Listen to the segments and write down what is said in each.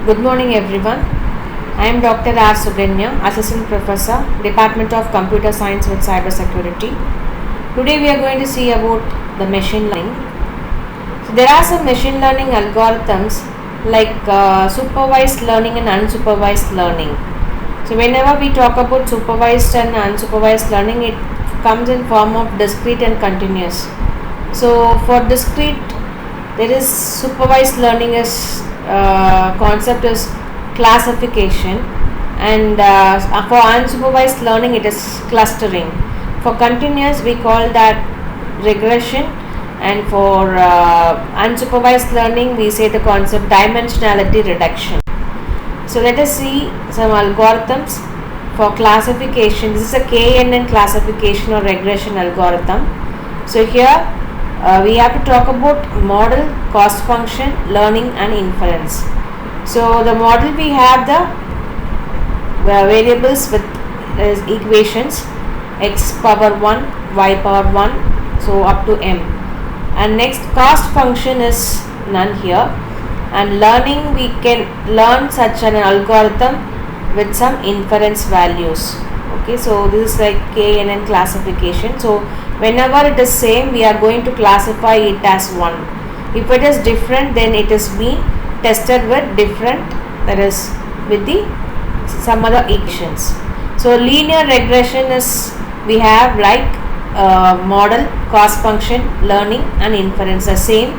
Good morning everyone. I am Dr.R.Suganya, Assistant Professor, Department of Computer Science with Cybersecurity. Today we are going to see about the machine learning. So there are some machine learning algorithms like supervised learning and unsupervised learning. So whenever we talk about supervised and unsupervised learning, it comes in form of discrete and continuous. So for discrete, there is supervised learning is concept is classification, and for unsupervised learning it is clustering. For continuous we call that regression, and for unsupervised learning we say the concept dimensionality reduction. So let us see some algorithms for classification. This is a KNN classification or regression algorithm. So here we have to talk about model, cost function, learning and inference. So the model, we have the variables with equations x power 1, y power 1, so up to m. And next, cost function is none here. And learning, we can learn such an algorithm with some inference values. Okay, so this is like KNN classification. So whenever it is same, we are going to classify it as 1. If it is different, then it is being tested with different, that is with the some other equations. So linear regression is, we have like model, cost function, learning and inference the same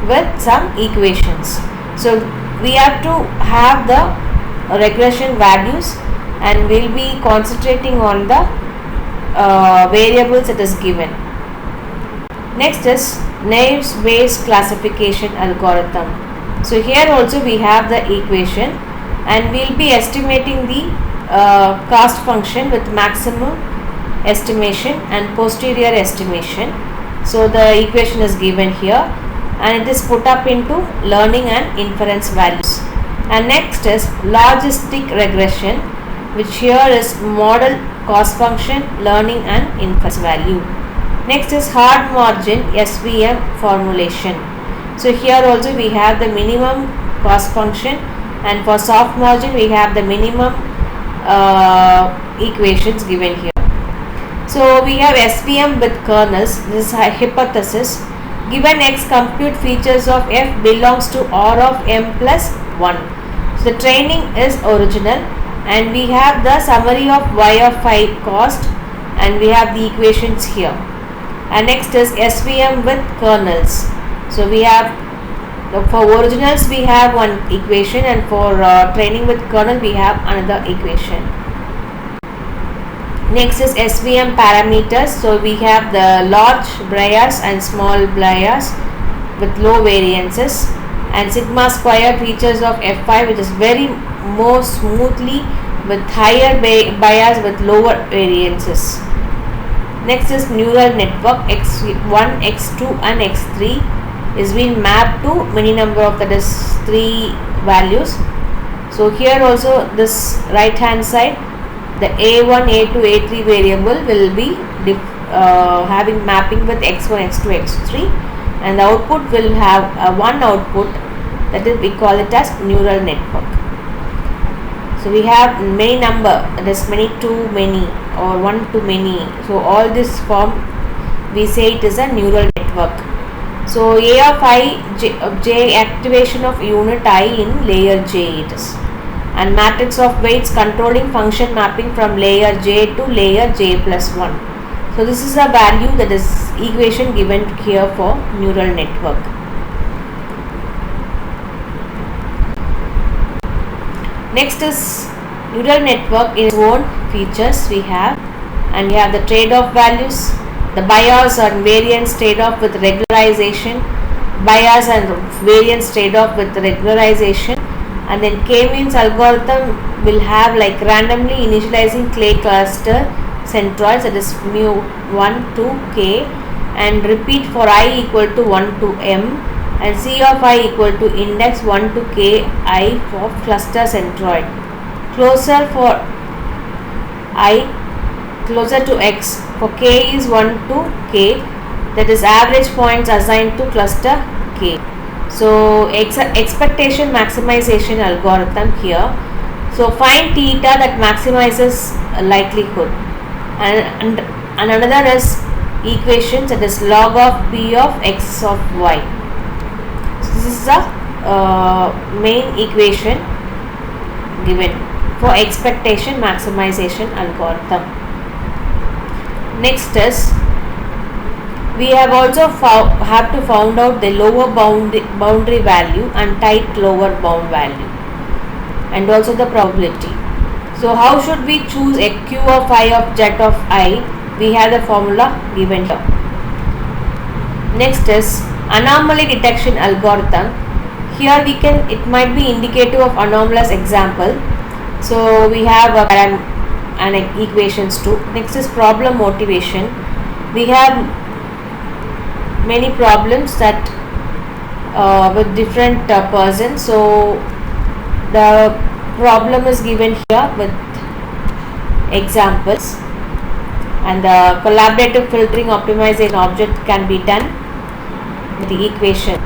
with some equations. So we have to have the regression values, and we will be concentrating on the variables it is given. Next is naive Bayes classification algorithm. So here also we have the equation, and we will be estimating the cost function with maximum estimation and posterior estimation. So the equation is given here, and it is put up into learning and inference values. And next is logistic regression, which here is model, cost function, learning and inference value. Next is hard margin SVM formulation. So here also we have the minimum cost function, and for soft margin we have the minimum equations given here. So we have SVM with kernels. This is a hypothesis. Given x, compute features of f belongs to R of m plus 1. So the training is original, and we have the summary of y of phi cost, and we have the equations here. And next is SVM with kernels. So we have, for originals we have one equation, and for training with kernel we have another equation. Next is SVM parameters. So we have the large bias and small bias with low variances, and sigma square features of F5, which is very more smoothly with higher bias with lower variances. Next is neural network. X1, X2 and X3 is being mapped to many number of, that is 3 values. So here also this right hand side, the A1, A2, A3 variable will be having mapping with X1, X2, X3, and the output will have one output, that is we call it as neural network. So we have many number, that is many to many or one to many. So all this form we say it is a neural network. So A of I, J activation of unit I in layer J it is, and matrix of weights controlling function mapping from layer J to layer J plus 1. So this is a value, that is equation given here for neural network. Next is neural network in its own features we have, and we have the trade-off values, the bias and variance trade-off with regularization, bias and variance trade-off with regularization. And then K-means algorithm will have like randomly initializing clay cluster centroids, that is mu 1 to k, and repeat for I equal to 1 to m, and C of I equal to index 1 to k I for cluster centroid. Closer for I closer to x, for k is 1 to k, that is average points assigned to cluster k. So expectation maximization algorithm here. So find theta that maximizes likelihood, and another is equation, that is log of p of x of y. So this is the main equation given for expectation maximization algorithm. Next is, we have also have to found out the lower boundary value and tight lower bound value, and also the probability. So how should we choose a q of I of z of I? We have the formula given here. Next is anomaly detection algorithm. Here it might be indicative of anomalous example. So we have an equations too. Next is problem motivation. We have many problems that with different persons. So the problem is given here with examples, and the collaborative filtering optimization object can be done with the equation.